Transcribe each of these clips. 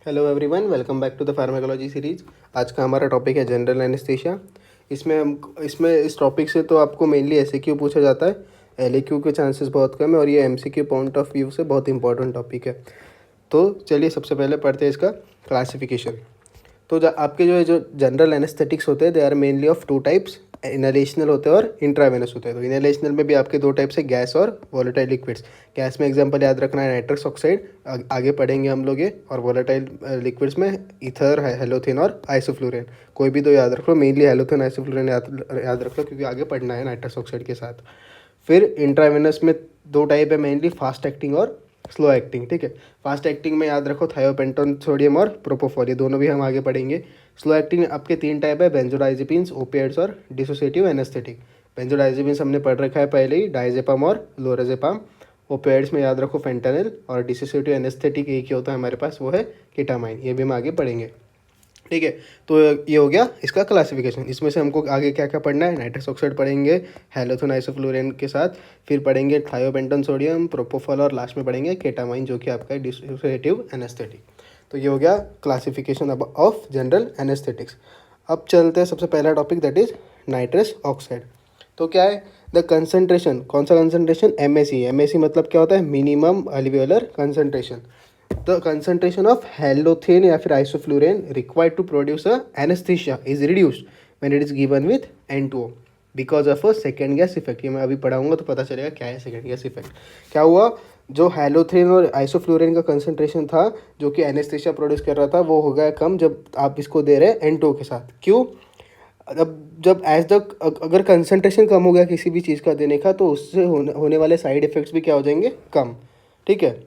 Hello everyone, welcome back to the pharmacology series. आज का हमारा टॉपिक है जनरल एनेस्थीसिया। इसमें इस टॉपिक से तो आपको मेनली एसएक्यू पूछा जाता है। एलएक्यू के चांसेस बहुत कम है और ये एमसीक्यू पॉइंट ऑफ व्यू से बहुत इंपॉर्टेंट टॉपिक है। तो चलिए सबसे पहले पढ़ते हैं इसका क्लासिफिकेशन। तो आपके जो जनरल एनेस्थेटिक्स होते हैं they are mainly of two types, inhalational होते हैं और इंट्रावेनस होते हैं। तो इनहेलेशनल में भी आपके दो टाइप्स है, गैस और वोलेटाइल लिक्विड्स। गैस में एग्जांपल याद रखना है नाइट्रस ऑक्साइड, आगे पढ़ेंगे हम लोग ये। और वोलेटाइल लिक्विड्स में ईथर है, हेलोथिन और आइसोफ्लूरेन। कोई भी दो याद रख लो, मेनली हेलोथिन आइसोफ्लूरेन याद रख लो क्योंकि आगे पढ़ना है नाइट्रस ऑक्साइड के साथ। फिर इंट्रावेनस में दो टाइप है मेनली, फास्ट एक्टिंग और स्लो एक्टिंग। ठीक है, फास्ट एक्टिंग में याद रखो थायोपेंटोन सोडियम और प्रोपोफॉल, ये दोनों भी हम आगे पढ़ेंगे। स्लो एक्टिंग आपके तीन टाइप है, बेंजोडाइजेपिन्स, ओपिएट्स और डिसोसिएटिव एनेस्थेटिक। बेंजोडाइजेपिन्स हमने पढ़ रखा है पहले ही, डायजेपाम और लोराजेपाम। ओपिएट्स में याद रखो फेंटानिल, और डिसोसिएटिव एनेस्थेटिक एक ही होता है हमारे पास, वो है केटामाइन। ये भी हम आगे पढ़ेंगे। ठीक है, तो ये हो गया इसका क्लासिफिकेशन। इसमें से हमको आगे क्या क्या पढ़ना है, नाइट्रस ऑक्साइड पढ़ेंगे हेलोथोन आइसोफ्लोरेन के साथ, फिर पढ़ेंगे थायोपेंटोन सोडियम, प्रोपोफॉल, और लास्ट में पढ़ेंगे केटामाइन जो कि आपका है डिसोसिएटिव एनेस्थेटिक। तो ये हो गया क्लासिफिकेशन ऑफ जनरल एनेस्थेटिक्स। अब चलते हैं सबसे पहला topic, that is nitrous oxide. तो क्या है द कंसनट्रेशन, कौन सा कंसनट्रेशन, एमएसी। एमएसी मतलब क्या होता है, minimum alveolar concentration. The concentration of halothane या फिर isoflurane required to produce a anaesthesia is reduced when it is given with N2O because of a second gas effect. ये मैं अभी पढ़ाऊंगा तो पता चलेगा क्या है सेकेंड गैस इफेक्ट। क्या हुआ, जो हेलोथेन और आइसोफ्लूरेन का कंसनट्रेशन था जो कि एनेस्थीसिया प्रोड्यूस कर रहा था, वो हो गया कम जब आप इसको दे रहे हैं N2O के साथ। क्यों, अब जब अगर कंसनट्रेशन कम हो गया किसी भी चीज़ का देने का, तो उससे होने वाले साइड इफ़ेक्ट्स भी क्या हो जाएंगे, कम। ठीक है,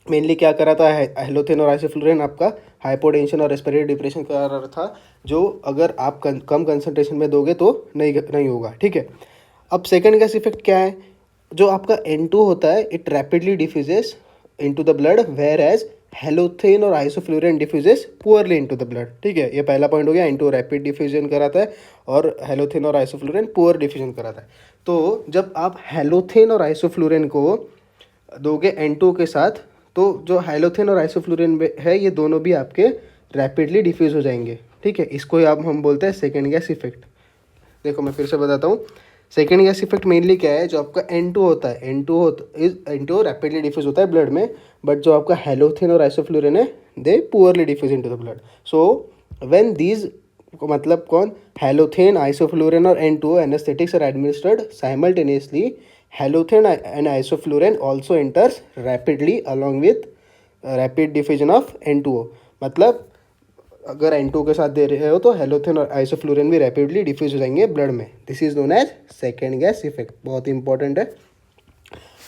मेनली क्या करा था, हेलोथेन और आइसोफ्लूरेन आपका हाइपोटेंशन और रेस्पिरेटरी डिप्रेशन करा रहा था, जो अगर आप कम कंसनट्रेशन में दोगे तो नहीं होगा। ठीक है, अब सेकंड गैस इफेक्ट क्या है, जो आपका N2 होता है it rapidly diffuses into the blood, whereas halothane और isoflurane diffuses poorly into the blood. ठीक है, ये पहला पॉइंट हो गया, N2 रैपिड डिफ्यूजन कराता है और हेलोथेन और आइसोफ्लूरेन पुअर डिफ्यूजन कराता है। तो जब आप हेलोथेन और आइसोफ्लूरेन को दोगे N2 के साथ, तो जो हेलोथेन और आइसोफ्लूरेन है ये दोनों भी आपके रैपिडली डिफ्यूज हो जाएंगे। ठीक है, इसको आप हम बोलते हैं सेकेंड गैस इफेक्ट। देखो मैं फिर से बताता हूँ, सेकेंड गैस इफेक्ट मेनली क्या है, जो आपका N2 होता है, N2 रैपिडली डिफ्यूज होता है ब्लड में, बट जो आपका हेलोथेन और आइसोफ्लूरेन है they poorly diffuse into the blood. So when these, मतलब कौन, हेलोथेन, आइसोफ्लूरेन और N2 anaesthetics are administered simultaneously, halothane and isoflurane also enters rapidly along with rapid diffusion of N2O। मतलब अगर N2 के साथ दे रहे हो तो हेलोथेन और आइसोफ्लूरेन भी रैपिडली डिफ्यूज हो जाएंगे ब्लड में। This is known as second gas effect, बहुत इंपॉर्टेंट है।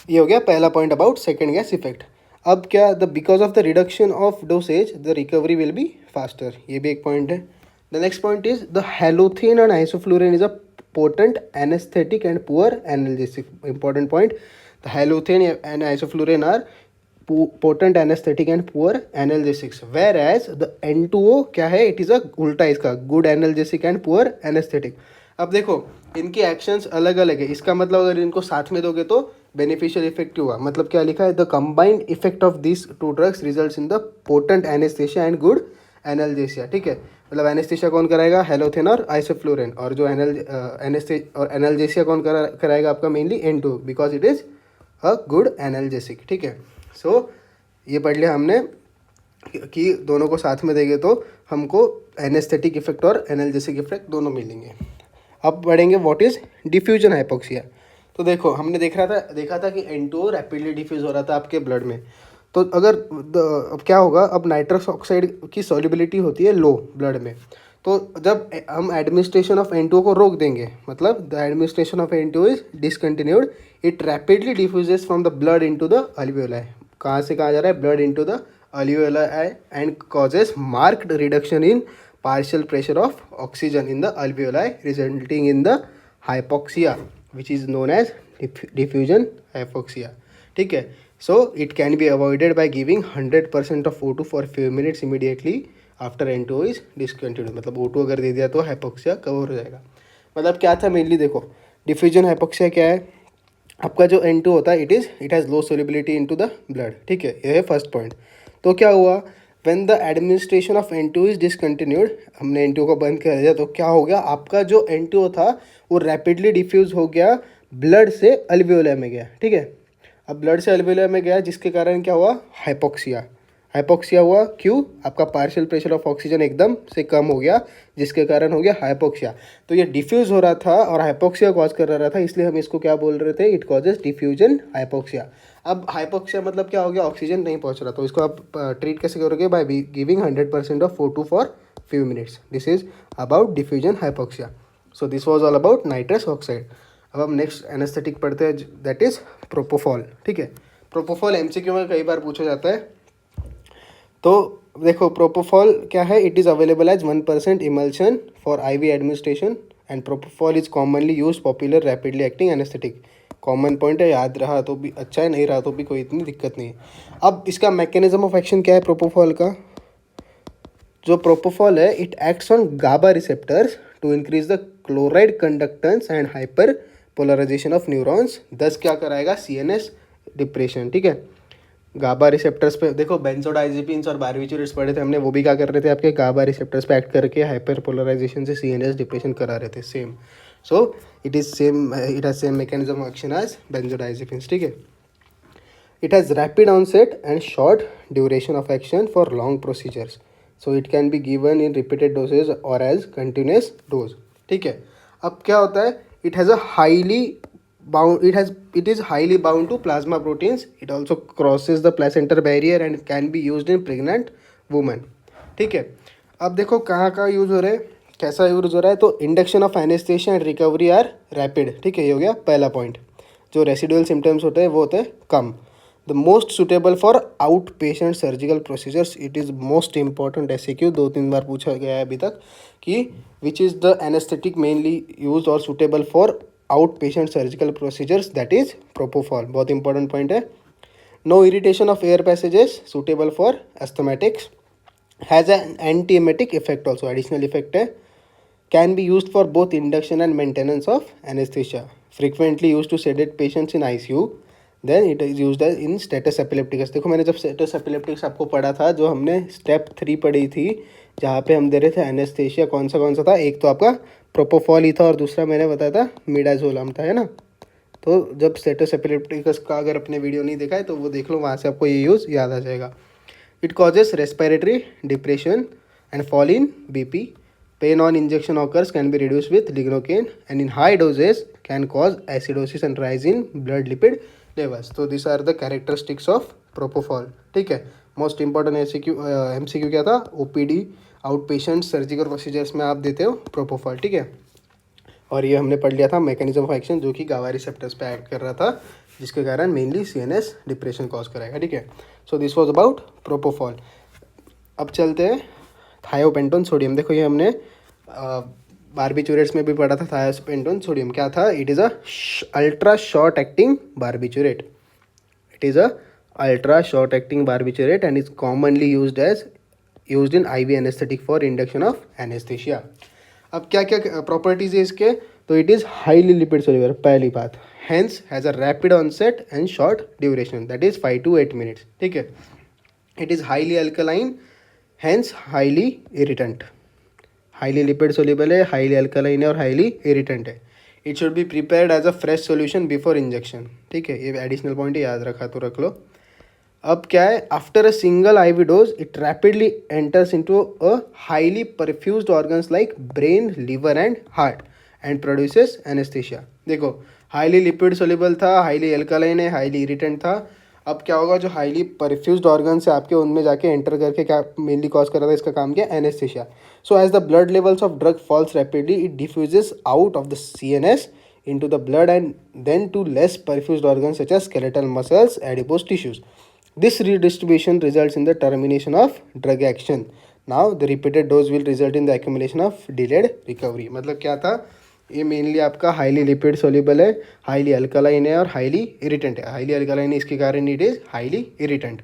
ये हो गया पहला point about second gas effect. अब क्या, the because of the reduction of dosage the recovery will be faster, ये भी एक पॉइंट है। The next point is the halothane and isoflurane is a potent anaesthetic and poor analgesic. Important point, the halothane and isoflurane are potent anaesthetic and poor analgesics, where as the N2O क्या है, it is अ उल्टा इसका, good analgesic and poor anaesthetic. अब देखो इनकी actions अलग अलग है, इसका मतलब अगर इनको साथ में दोगे तो बेनिफिशियल इफेक्ट हुआ। मतलब क्या लिखा है, the combined effect of this two drugs results in the potent anaesthesia and good analgesia. ठीक है, मतलब एनेस्थेशिया कौन कराएगा, हेलोथेन और आइसोफ्लूरेन, और जो एनाल्जेसिया कौन कराएगा आपका, mainly N2, because it is a good analgesic. ठीक है, सो ये पढ़ लिया हमने कि दोनों को साथ में देंगे तो हमको एनेस्थेटिक इफेक्ट और एनाल्जेसिक इफेक्ट दोनों मिलेंगे। अब पढ़ेंगे व्हाट इज डिफ्यूजन हाइपोक्सिया। तो देखो हमने देखा था कि N2 रैपिडली डिफ्यूज हो रहा था आपके ब्लड में। तो अगर अब क्या होगा, अब नाइट्रस ऑक्साइड की सॉल्युबिलिटी होती है लो ब्लड में, तो जब हम एडमिनिस्ट्रेशन ऑफ N2 को रोक देंगे, मतलब the administration of N2 is discontinued, it rapidly diffuses from the blood into the alveoli. कहाँ से कहाँ जा रहा है, blood into the alveoli, and causes marked reduction in partial pressure of oxygen in the alveoli resulting in the hypoxia which is known as diffusion hypoxia. ठीक है, so it can be avoided by giving 100% of O2 for few minutes immediately after N2O is discontinued। मतलब O2 अगर दे दिया तो hypoxia cover हो जाएगा। मतलब क्या था मेनली, देखो डिफ्यूजन हाइपोक्सिया क्या है, आपका जो N2 होता है it has low solubility into the blood. ठीक है, ये है फर्स्ट पॉइंट। तो क्या हुआ, when the administration of N2 is discontinued, हमने N2 को बंद कर दिया तो क्या हो गया, आपका जो N2 था वो रैपिडली डिफ्यूज़ हो गया, ब्लड से अल्वियोला में गया, ठीक है। अब ब्लड से अल्वियोला में गया जिसके कारण क्या हुआ, हाइपोक्सिया। हाइपोक्सिया हुआ क्यों, आपका पार्शियल प्रेशर ऑफ ऑक्सीजन एकदम से कम हो गया जिसके कारण हो गया हाइपोक्सिया। तो ये डिफ्यूज़ हो रहा था और हाइपोक्सिया कॉज कर रहा था, इसलिए हम इसको क्या बोल रहे थे, इट कॉजेज डिफ्यूजन हाइपोक्सिया। अब हाइपोक्सिया मतलब क्या हो गया, ऑक्सीजन नहीं पहुंच रहा, तो इसको आप ट्रीट कैसे करोगे, by giving 100% of O2 for few minutes. This is about diffusion hypoxia. So this was all about nitrous oxide. अब हम नेक्स्ट एनेस्थेटिक पढ़ते हैं, दैट इज प्रोपोफॉल, ठीक है। प्रोपोफॉल MCQ में कई बार पूछा जाता है। तो देखो प्रोपोफॉल क्या है, it is available as 1% emulsion for IV administration and propofol is commonly use popular rapidly acting anaesthetic. Common point है, याद रहा तो भी अच्छा है, नहीं रहा तो भी कोई इतनी दिक्कत नहीं है। अब इसका मैकेनिज्म ऑफ एक्शन क्या है प्रोपोफॉल का, जो प्रोपोफॉल है it acts on GABA receptors to increase the chloride conductance and hyperpolarisation of neurons, दस क्या कराएगा, CNS डिप्रेशन, ठीक है। गाबा रिसेप्टर्स पे देखो बेंजोडाइजेपिन्स और बारबिटूरेट्स पढ़े थे हमने, वो भी क्या कर रहे थे, आपके गाबा रिसेप्टर्स पे एक्ट करके हाइपर पोलराइजेशन से CNS डिप्रेशन करा रहे थे, same. So it is same, it has same mechanism of action as benzodiazepines, ठीक है। It has rapid onset and short duration of action for long procedures. So it can be given in repeated doses or as continuous dose. ठीक है। अब क्या होता है, it has a highly bound, it is highly bound to plasma proteins. It also crosses the placental barrier and can be used in pregnant women. ठीक है। अब देखो कहाँ कहाँ यूज़ हो रहा है, कैसा यूज़ हो रहा है, तो induction of anaesthesia and recovery are rapid, ठीक है, ये हो गया पहला पॉइंट। जो रेसिडुअल सिम्टम्स होते हैं वो होते हैं कम। The most suitable for out patient surgical procedures, it is most important SAQ 2-3 बार पूछा गया है अभी तक कि which is the anaesthetic mainly use और suitable for out patient surgical procedures, that is propofol, बहुत इंपॉर्टेंट पॉइंट है। No irritation of air passages, suitable for asthmatics, has an antiemetic effect also, additional effect है। Can be use for both induction and maintenance of anaesthesia, frequently use to sedate patients in ICU, then it is used in status epilepticus. देखो मैंने जब status epileptics आपको पढ़ा था, जो हमने step 3 पढ़ी थी, जहाँ पे हम दे रहे थे एनेस्थेसिया, कौन सा था, एक तो आपका प्रोपोफॉल ही था और दूसरा मैंने बताया था मिडाजोलम था, है ना। तो जब स्टेटस एपिलेप्टिकस का अगर अपने वीडियो नहीं देखा है तो वो देख लो, वहाँ से आपको ये यूज़ याद आ जाएगा। It causes respiratory depression and fall in BP. Pain on injection occurs can be reduced with lignocaine and in high doses can cause acidosis and rise in blood lipid levels. So these are the characteristics of propofol, ठीक है। Most important MCQ क्या था, OPD out patient surgical procedures में आप देते हो propofol, ठीक है। और ये हमने पढ़ लिया था मैकेनिज्म ऑफ एक्शन, जो कि गावा रिसेप्टर्स पे एक्ट कर रहा था, जिसके कारण मेनली CNS डिप्रेशन कॉज कराएगा, ठीक है। So this was about propofol. अब चलते हैं थायोपेंटोन सोडियम। देखो ये हमने बारबिचूरेट्स में भी पढ़ा था, थायोपेंटोन सोडियम क्या था, it is a ultra short acting barbiturate, it is a ultra short acting barbiturate and is commonly used in IV anaesthetic for induction of anaesthesia. अब क्या क्या प्रॉपर्टीज है इसके, तो it is highly lipid soluble, पहली बात, hence has a rapid onset and short duration, that is 5 to 8 minutes, ठीक है। It is highly alkaline, hence highly irritant, highly lipid soluble है, हाईली अल्कलाइन है और हाईली इरिटेंट है। It should be prepared as a fresh solution before injection, ठीक है, ये additional point याद रखा तो रख लो। अब क्या है, after a single IV dose it rapidly enters into a highly perfused organs like brain, liver and heart and produces anaesthesia. देखो हाईली लिपिड सोल्यूबल था, हाईली अल्कलाइन है, हाईली इरिटेंट था। अब क्या होगा, जो हाईली परफ्यूज्ड ऑर्गन्स है आपके, उनमें जाके एंटर करके क्या मेनली कॉज कर रहा था, इसका काम क्या, anaesthesia. So as the blood levels of drug falls rapidly it diffuses out of the CNS into the blood and then to less perfused organs such as skeletal muscles, adipose tissues. This redistribution results in the termination of drug action. Now the repeated dose will result in the accumulation of delayed recovery. मतलब क्या था, ये mainly आपका highly lipid soluble है, highly alkaline है और highly irritant है। Highly alkaline है, इसके कारण इट इज़ हाईली इरिटेंट।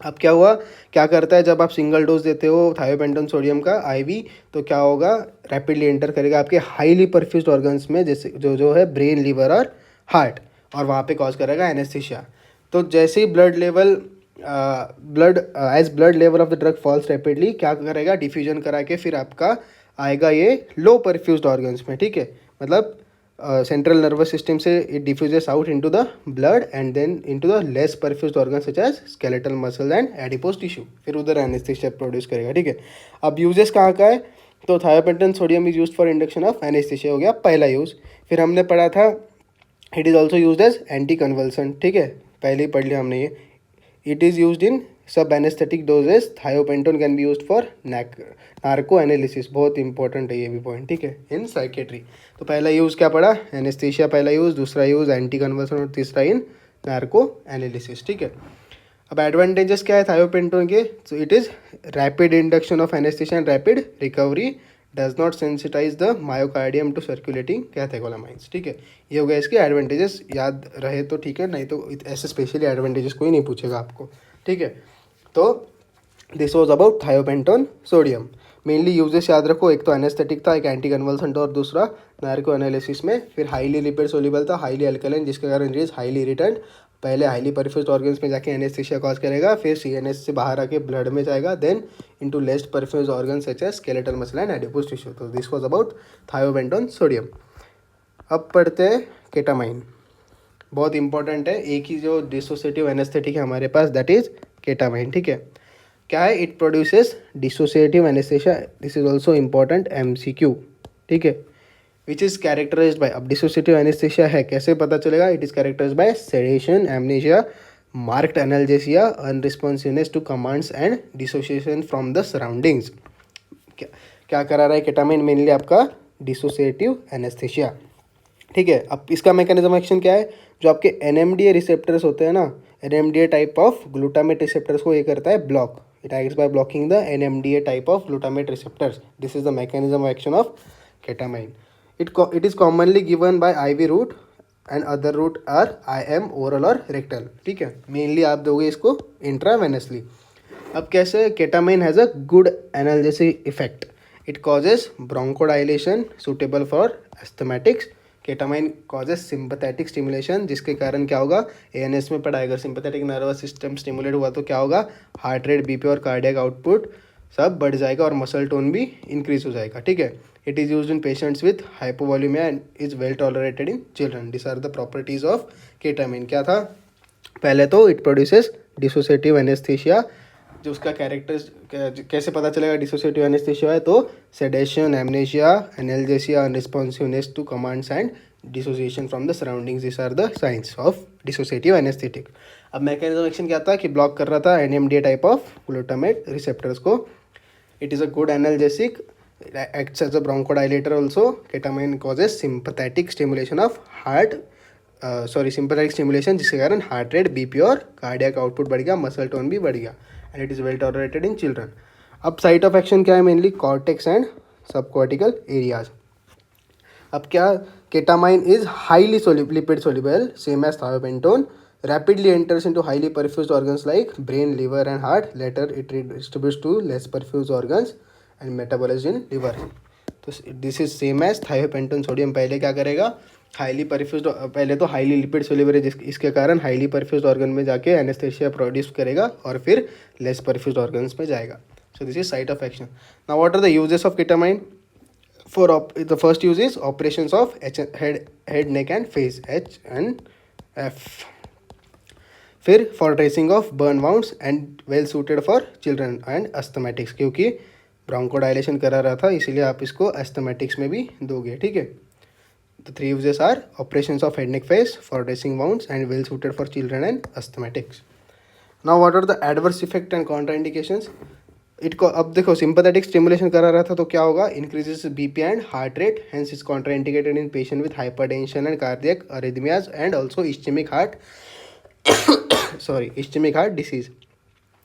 अब क्या हुआ, क्या करता है, जब आप सिंगल डोज देते हो थायोपेंटोन सोडियम का IV, तो क्या होगा, रैपिडली एंटर करेगा आपके हाईली परफ्यूज्ड ऑर्गन्स में, जैसे जो है ब्रेन, लिवर और हार्ट, और वहाँ पे कॉज करेगा एनेस्थेसिया। तो जैसे ही blood level blood as blood level of the drug falls rapidly क्या करेगा, डिफ्यूजन करा के फिर आपका आएगा ये लो परफ्यूज्ड ऑर्गन्स में, ठीक है। मतलब सेंट्रल नर्वस सिस्टम से it diffuses out into the blood and then into the less perfused organ such as skeletal muscle and adipose tissue, फिर उधर एनेस्थीसिया प्रोड्यूस करेगा, ठीक है। अब यूजेस कहाँ का है, तो thiopentone sodium is used for induction of anaesthesia हो गया पहला यूज़। फिर हमने पढ़ा था it is also used as anti convulsion, ठीक है, पहले ही पढ़ लिया हमने ये। इट इज़ यूज्ड इन सब anaesthetic doses, thiopentone can be used for narco analysis, बहुत इंपॉर्टेंट है ये भी पॉइंट, ठीक है, इन साइकेट्री। तो पहला यूज़ क्या पड़ा, एनेस्थीसिया पहला यूज़, दूसरा यूज़ एंटी कन्वर्सन और तीसरा इन नार्को एनालिसिस, ठीक है। अब एडवांटेजेस क्या है थायोपेंटोन के, तो it is rapid induction of anaesthesia and rapid recovery, does not sensitise the myocardium to circulating catecholamines, ठीक है। ये हो गया इसके एडवांटेजेस, याद रहे तो ठीक है, नहीं तो ऐसे स्पेशली एडवांटेजेस कोई नहीं पूछेगा आपको, ठीक है। तो this was about thiopentone sodium. Mainly uses याद रखो, एक तो एनेस्थेटिक था, एक एंटी कन्वल्सेंट और दूसरा नार्को एनालिसिस में। फिर हाईली लिपिड सोल्यूबल था, हाईली अल्कलाइन, जिसके कारण इट इज हाईली इरिटेंट, पहले हाईली परफ्यूज्ड ऑर्गन्स में जाके एनेस्थीसिया कॉज करेगा, फिर सीएनएस से बाहर आके ब्लड में जाएगा, then into less perfused organ such as skeletal muscle and adipose tissue. तो this was about thiopentone sodium. अब पढ़ते हैं केटामाइन, बहुत इंपॉर्टेंट है, एक ही जो डिसोसिएटिव एनेस्थेटिक है हमारे पास, दैट इज केटामाइन, ठीक है। क्या है, it produces dissociative anaesthesia, this is also important MCQ, ठीक है। विच इज़ कैरेक्टराइज्ड बाय, अब डिसोसिएटिव एनेस्थेसिया है कैसे पता चलेगा, it is characterised by sedation, amnesia, marked analgesia, unresponsiveness to commands and dissociation from the surroundings. क्या क्या करा रहा है केटामाइन, मेनली आपका डिसोसिएटिव एनेस्थेसिया, ठीक है। अब इसका मैकेनिज्म एक्शन क्या है, जो आपके एनएमडीए रिसेप्टर्स होते हैं ना, NMDA type of glutamate receptors को ये करता है block, it acts by blocking the NMDA type of glutamate receptors, this is the mechanism of action of ketamine. It is commonly given by IV route and other route are IM oral और rectal, ठीक है। Mainly आप दोगे इसको intravenously. अब कैसे, ketamine has a good analgesic effect, it causes bronchodilation suitable for asthmatics, ketamine causes sympathetic stimulation, जिसके कारण क्या होगा, एएनएस में पढ़ा, अगर सिंपैथेटिक नर्वस सिस्टम स्टिमुलेट हुआ तो क्या होगा, हार्ट रेट, बीपी और कार्डियक आउटपुट सब बढ़ जाएगा और मसल टोन भी इंक्रीज हो जाएगा, ठीक है। It is used in patients with hypovolaemia and is well tolerated in children, this are the properties of ketamine. क्या था, पहले तो इट प्रोड्यूसेस डिसोसिएटिव एनेस्थीसिया, जो उसका कैरेक्टर कैसे पता चलेगा डिसोसिएटिव एनेस्थीसिया है, तो sedation, amnesia, analgesia, unresponsiveness to commands and dissociation from the surroundings, this are the signs of dissociative anaesthetic. अब मैकेनिज्म एक्शन क्या था, कि ब्लॉक कर रहा था NMDA type of glutamate receptors को। It is a good analgesic, acts as a bronchodilator also. Ketamine causes sympathetic stimulation of sympathetic stimulation, जिसके कारण हार्ट रेट, बीपी और कार्डियक आउटपुट बढ़ गया, मसल टोन भी बढ़ गया, and it is well tolerated in children. अब site of action क्या है, mainly cortex and subcortical areas. अब क्या, ketamine is highly lipid soluble, same as thiopentone, rapidly enters into highly perfused organs like brain, liver and heart, later it distributes to less perfused organs and metabolized in liver। तो this is same as thiopentone sodium, पहले क्या करेगा, highly perfused, पहले तो highly lipid soluble है, इसके कारण highly perfused organ में जाके एनेस्थेसिया प्रोड्यूस करेगा और फिर लेस परफ्यूज्ड ऑर्गन्स में जाएगा। So this is site of action. Now what are the uses of ketamine, for the first use is operations of head, neck and face, HNF। फिर for dressing of burn wounds and well suited for children and asthmatics, क्योंकि bronchodilation करा रहा था इसीलिए आप इसको अस्थमेटिक्स में भी दोगे, ठीक है। The three uses are operations of head, neck, face, for dressing wounds and well suited for children and asthmatics. Now what are the adverse effect and contraindications. अब देखो, सिंपैथेटिक स्टिमुलेशन करा रहा था तो क्या होगा, increases BP and heart rate, hence is contraindicated in patient with hypertension and cardiac अरिथमियाज and also ischaemic heart disease.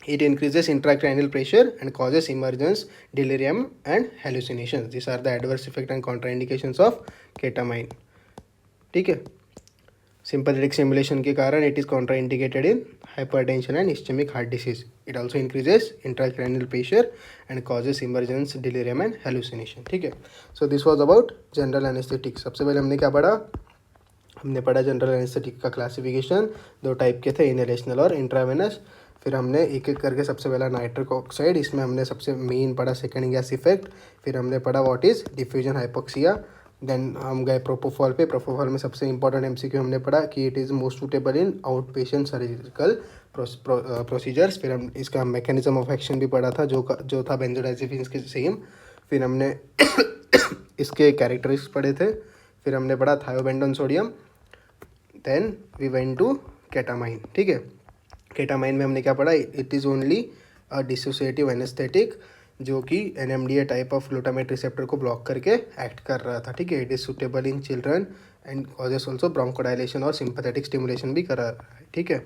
It increases intracranial pressure and causes emergence, delirium and hallucinations. These are the adverse effect and contraindications of ketamine, ठीक है। Sympathetic stimulation के कारण it is contraindicated in hypertension and ischaemic heart disease. It also increases intracranial pressure and causes emergence, delirium and hallucination, ठीक है। So this was about general anaesthetic. सबसे पहले हमने क्या पढ़ा, हमने पढ़ा जनरल एनेस्थेटिक का क्लासिफिकेशन, दो टाइप के थे, इनहेलेशनल और इंट्रावेनस। फिर हमने एक एक करके सबसे पहला नाइट्रिक ऑक्साइड, इसमें हमने सबसे मेन पढ़ा सेकेंड गैस इफेक्ट। फिर हमने पढ़ा what is diffusion hypoxia. Then हम गए प्रोपोफॉल पे। प्रोपोफॉल में सबसे इंपॉर्टेंट एमसीक्यू हमने पढ़ा कि it is most suitable in out patient surgical procedures. फिर हम इसका मैकेनिज्म ऑफ एक्शन भी पढ़ा था जो था बेंजोडाइजेपिन्स के सेम। फिर हमने इसके कैरेक्टरिस्टिक्स पढ़े थे। फिर हमने पढ़ा thiopentone sodium. Then we went to ketamine. ठीक है, केटामाइन में हमने क्या पढ़ा, it is only a dissociative anaesthetic जो कि NMDA type of glutamate receptor को ब्लॉक करके एक्ट कर रहा था। ठीक है, it is suitable in children and causes also bronchodilation और सिंपैथेटिक स्टिमुलेशन भी कर रहा है। ठीक है,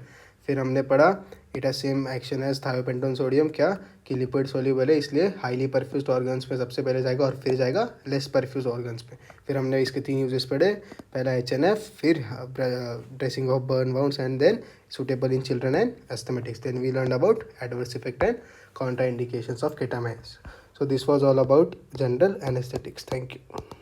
फिर हमने पढ़ा it has same action as thiopentone sodium, क्या कि लिपिड सोल्यूबल है इसलिए हाईली परफ्यूज्ड ऑर्गन्स पे सबसे पहले जाएगा और फिर जाएगा लेस परफ्यूज ऑर्गन्स पे। फिर हमने इसके 3 यूजेस पढ़े, पहला HNF, फिर dressing of burn wounds and then suitable in children and asthmatics. Then we learned about adverse effect and contraindications of ketamines. So this was all about general anesthetics. Thank you.